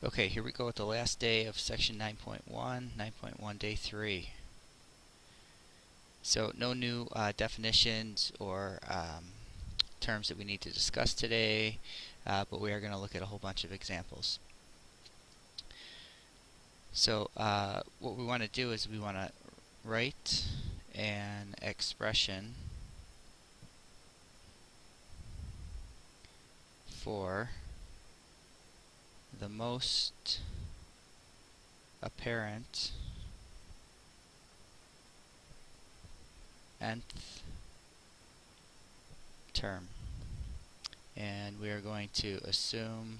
Okay, here we go with the last day of section 9.1, 9.1 day 3. So no new definitions or terms that we need to discuss today, but we are going to look at a whole bunch of examples. So what we want to do is we want to write an expression for the most apparent nth term, and we are going to assume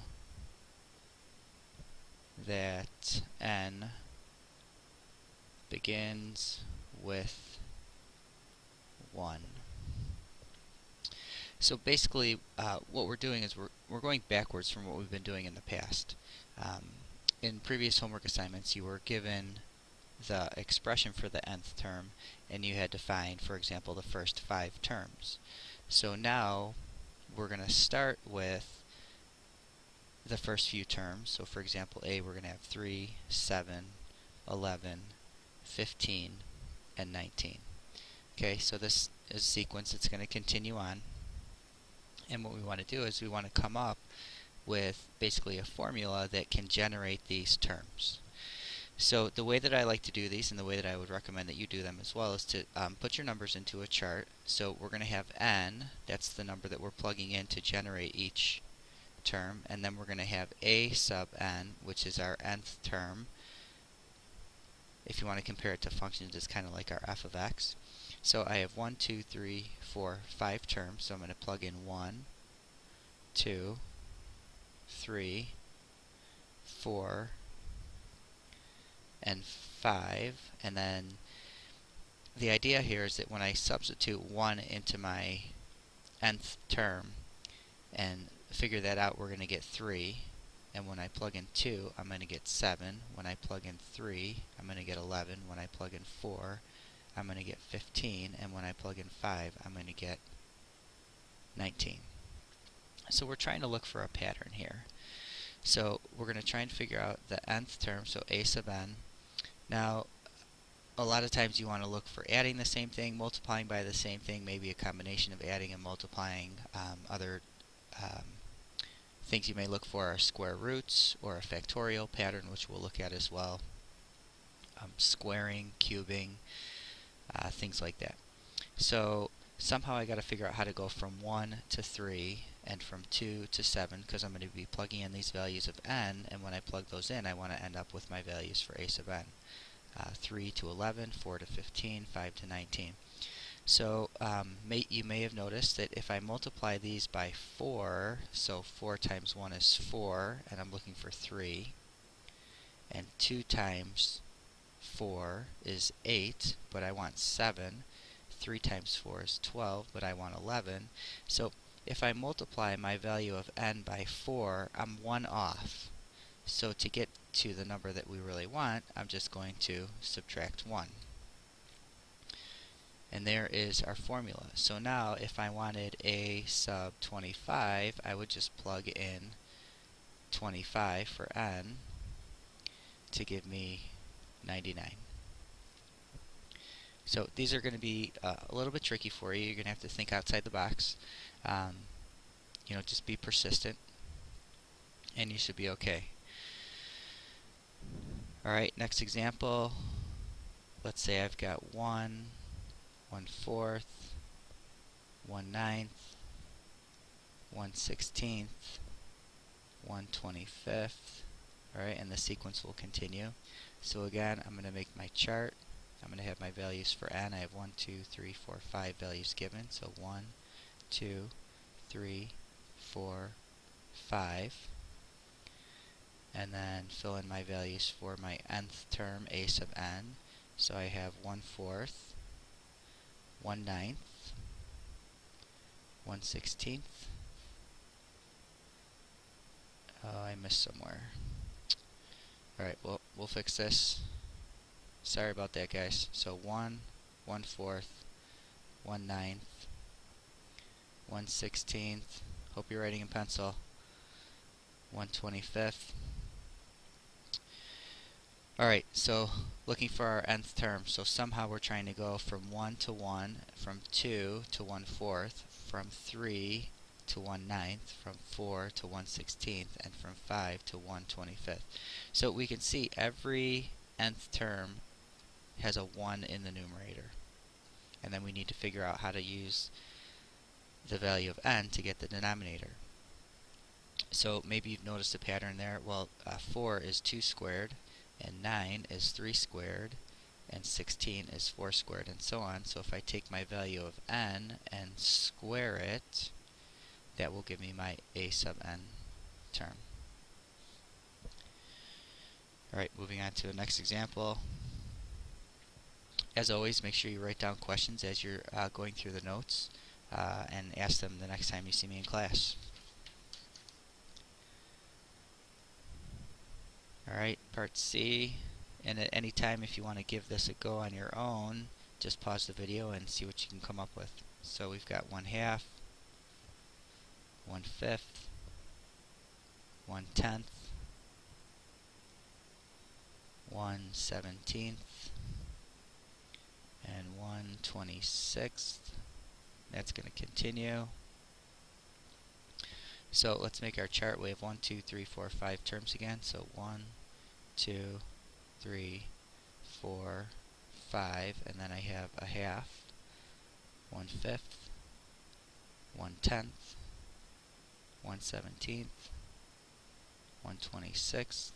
that n begins with 1. So basically what we're doing is we're going backwards from what we've been doing in the past. In previous homework assignments you were given the expression for the nth term and you had to find, for example, the first 5 terms. So now we're going to start with the first few terms. So for example, A, we're going to have 3, 7, 11, 15, and 19. Okay, so this is a sequence that's going to continue on. And what we want to do is we want to come up with basically a formula that can generate these terms. So the way that I like to do these, and the way that I would recommend that you do them as well, is to put your numbers into a chart. So we're going to have n, that's the number that we're plugging in to generate each term, and then we're going to have a sub n, which is our nth term. If you want to compare it to functions, it's kind of like our f of x. So I have 1, 2, 3, 4, 5 terms, so I'm going to plug in 1, 2, 3, 4, and 5, and then the idea here is that when I substitute 1 into my nth term and figure that out, we're going to get 3, and when I plug in 2, I'm going to get 7. When I plug in 3, I'm going to get 11. When I plug in 4, I'm going to get 15, and when I plug in 5, I'm going to get 19. So we're trying to look for a pattern here. So we're going to try and figure out the nth term, so a sub n. Now, a lot of times you want to look for adding the same thing, multiplying by the same thing, maybe a combination of adding and multiplying. Other things you may look for are square roots or a factorial pattern, which we'll look at as well. Squaring, cubing, things like that. So somehow I got to figure out how to go from 1 to 3 and from 2 to 7, because I'm going to be plugging in these values of n, and when I plug those in I want to end up with my values for a sub n. 3 to 11, 4 to 15, 5 to 19. So you may have noticed that if I multiply these by 4, so 4 times 1 is 4, and I'm looking for 3, and 2 times 4 is 8, but I want 7. 3 times 4 is 12, but I want 11. So if I multiply my value of n by 4, I'm 1 off. So to get to the number that we really want, I'm just going to subtract 1. And there is our formula. So now if I wanted a sub 25, I would just plug in 25 for n to give me 99. So these are going to be a little bit tricky for you. You're going to have to think outside the box. Just be persistent, and you should be okay. Alright, next example. Let's say I've got 1, 1/4, 1/9, 1/16, 1/25. Alright, and the sequence will continue. So again, I'm going to make my chart. I'm going to have my values for n. I have 1, 2, 3, 4, 5 values given. So 1, 2, 3, 4, 5. And then fill in my values for my nth term, a sub n. So I have 1/4, 1/9, 1/16. Oh, I missed somewhere. Alright, well, we'll fix this. Sorry about that, guys. So 1, 1/4, 1/9, 1/16. Hope you're writing in pencil. 1/25, Alright, so looking for our nth term. So somehow we're trying to go from 1 to 1, from 2 to 1/4, from 3 to 1/9, from 4 to 1/16, and from 5 to 1/25. So we can see every nth term has a 1 in the numerator. And then we need to figure out how to use the value of n to get the denominator. So maybe you've noticed a pattern there. Well, 4 is 2 squared, and 9 is 3 squared, and 16 is 4 squared, and so on. So if I take my value of n and square it, that will give me my a sub n term. Alright, moving on to the next example. As always, make sure you write down questions as you're going through the notes and ask them the next time you see me in class. Alright, part C. And at any time, if you want to give this a go on your own, just pause the video and see what you can come up with. So we've got 1/2, 1/5, 1/10, 1/17, and 1/26. That's going to continue. So let's make our chart. We have 1, 2, 3, 4, 5 terms again. So 1, 2, 3, 4, 5, and then I have a half, 1/5, 1/10, 1/17, 1/26.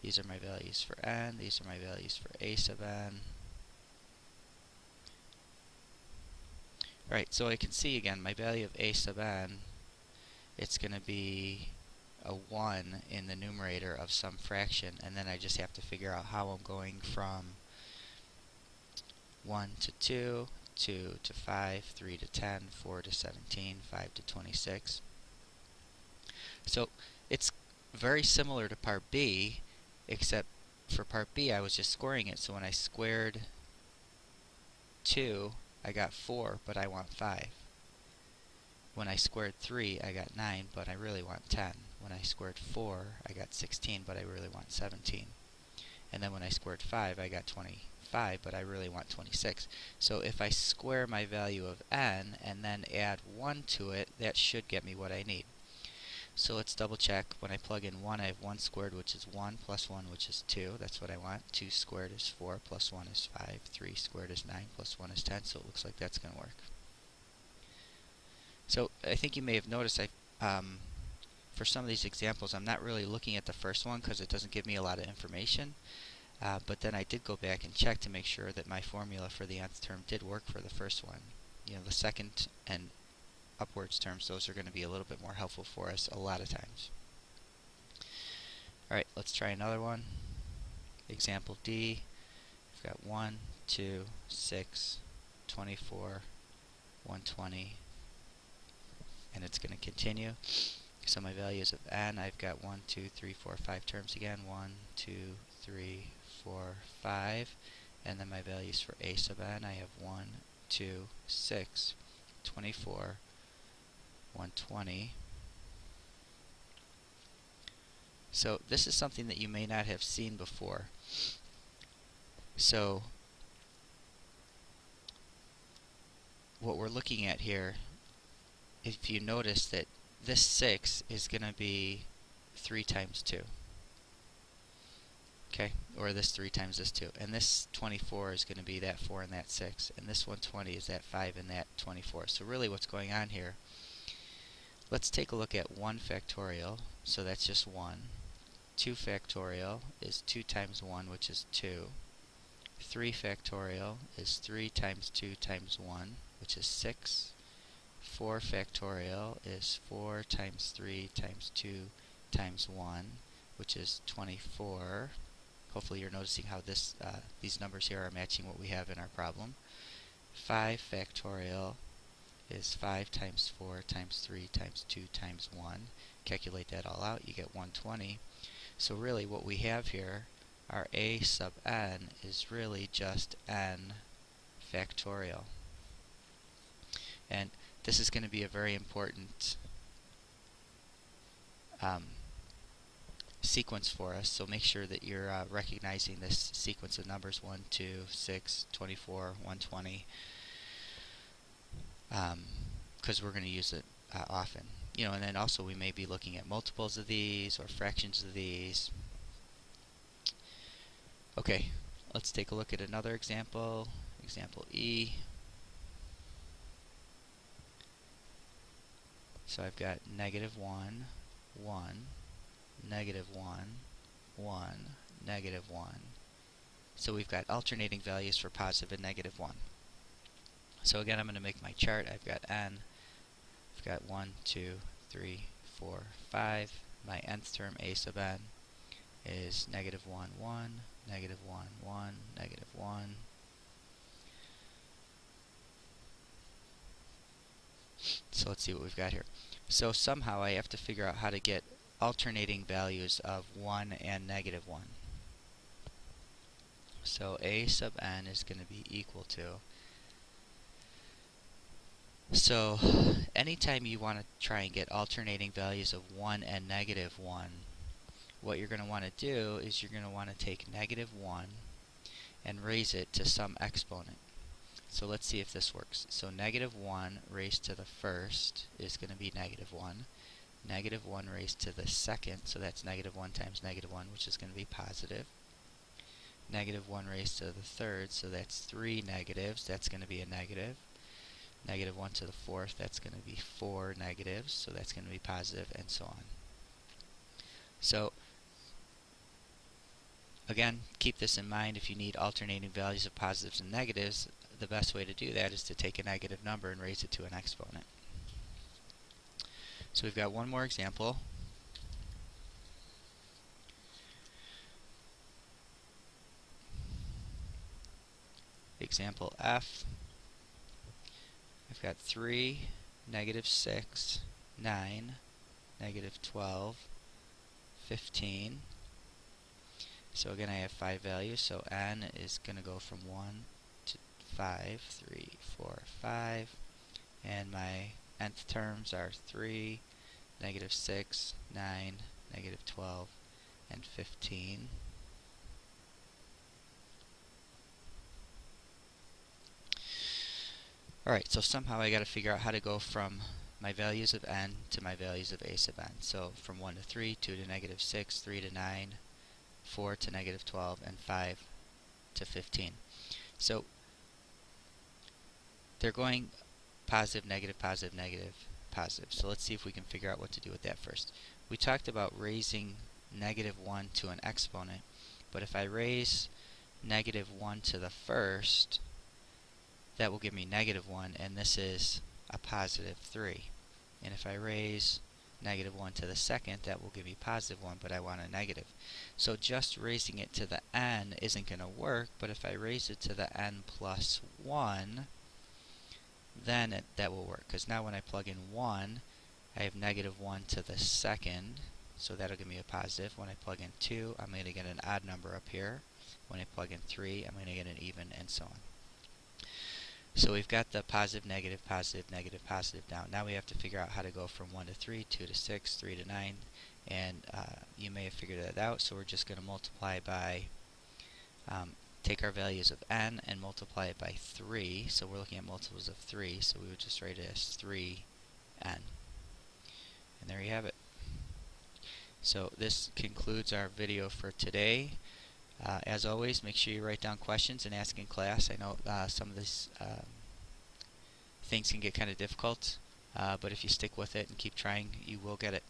These are my values for n. These are my values for a sub n. Right, so I can see again my value of a sub n, it's going to be a 1 in the numerator of some fraction, and then I just have to figure out how I'm going from 1 to 2, 2 to 5, 3 to 10, 4 to 17, 5 to 26. So it's very similar to part B, except for part B I was just squaring it, so when I squared 2, I got 4, but I want 5. When I squared 3, I got 9, but I really want 10. When I squared 4, I got 16, but I really want 17. And then when I squared 5, I got 25, but I really want 26. So if I square my value of n and then add 1 to it, that should get me what I need. So let's double check. When I plug in 1, I have 1 squared, which is 1, plus 1, which is 2. That's what I want. 2 squared is 4, plus 1 is 5. 3 squared is 9, plus 1 is 10. So it looks like that's going to work. So I think you may have noticed for some of these examples, I'm not really looking at the first one because it doesn't give me a lot of information. But then I did go back and check to make sure that my formula for the nth term did work for the first one. You know, the second and upwards terms, those are going to be a little bit more helpful for us a lot of times. Alright, let's try another one. Example D. We've got 1, 2, 6, 24, 120, and it's going to continue. So my values of n, I've got 1, 2, 3, 4, 5 terms again. 1, 2, 3, 4, 5. And then my values for a sub n, I have 1, 2, 6, 24, 120. So this is something that you may not have seen before. So what we're looking at here, if you notice that this 6 is going to be 3 times 2. Okay, or this 3 times this 2. And this 24 is going to be that 4 and that 6. And this 120 is that 5 and that 24. So really what's going on here, let's take a look at 1 factorial. So that's just 1. 2 factorial is 2 times 1, which is 2. 3 factorial is 3 times 2 times 1, which is 6. 4 factorial is 4 times 3 times 2 times 1, which is 24. Hopefully you're noticing how these numbers here are matching what we have in our problem. 5 factorial is 5 times 4 times 3 times 2 times 1. Calculate that all out, you get 120. So really what we have here, our a sub n is really just n factorial. And this is going to be a very important sequence for us, so make sure that you're recognizing this sequence of numbers 1, 2, 6, 24, 120, because we're going to use it often. And then also we may be looking at multiples of these or fractions of these. Okay, let's take a look at another example. Example E. So I've got -1, 1, -1, 1, -1. So we've got alternating values for positive and -1. So again, I'm going to make my chart. I've got n. I've got 1, 2, 3, 4, 5. My nth term, a sub n, is -1, 1, -1, 1, -1. So let's see what we've got here. So somehow I have to figure out how to get alternating values of 1 and -1. So a sub n is going to be equal to, so anytime you want to try and get alternating values of 1 and -1, what you're going to want to do is you're going to want to take -1 and raise it to some exponent. So let's see if this works. So -1 raised to the first is going to be -1. -1 raised to the second, so that's -1 times -1, which is going to be positive. -1 raised to the third, so that's 3 negatives, that's going to be a negative. -1 to the fourth, that's going to be 4 negatives, so that's going to be positive, and so on. So again, keep this in mind. If you need alternating values of positives and negatives, the best way to do that is to take a negative number and raise it to an exponent. So we've got one more example. Example F. I've got 3, -6, 9, -12, 15. So again, I have 5 values, so n is going to go from 1 to 5, 3, 4, 5, and my nth terms are 3, -6, 9, -12, and 15. Alright, so somehow I got to figure out how to go from my values of n to my values of a sub n. So from 1 to 3, 2 to -6, 3 to 9, 4 to -12, and 5 to 15. So they're going positive, negative, positive, negative, positive. So let's see if we can figure out what to do with that first. We talked about raising -1 to an exponent, but if I raise -1 to the first, that will give me -1, and this is a positive 3. And if I raise -1 to the second, that will give me +1, but I want a negative. So just raising it to the n isn't going to work, but if I raise it to the n plus 1, then that will work, because now when I plug in 1, I have -1 to the second, so that'll give me a positive. When I plug in 2, I'm going to get an odd number up here. When I plug in 3, I'm going to get an even, and so on. So we've got the positive, negative, positive, negative, positive down. Now we have to figure out how to go from 1 to 3, 2 to 6, 3 to 9, and you may have figured that out, so we're just going to multiply by, take our values of n and multiply it by 3, so we're looking at multiples of 3, so we would just write it as 3n. And there you have it. So this concludes our video for today. As always, make sure you write down questions and ask in class. I know some of these things can get kind of difficult, but if you stick with it and keep trying, you will get it.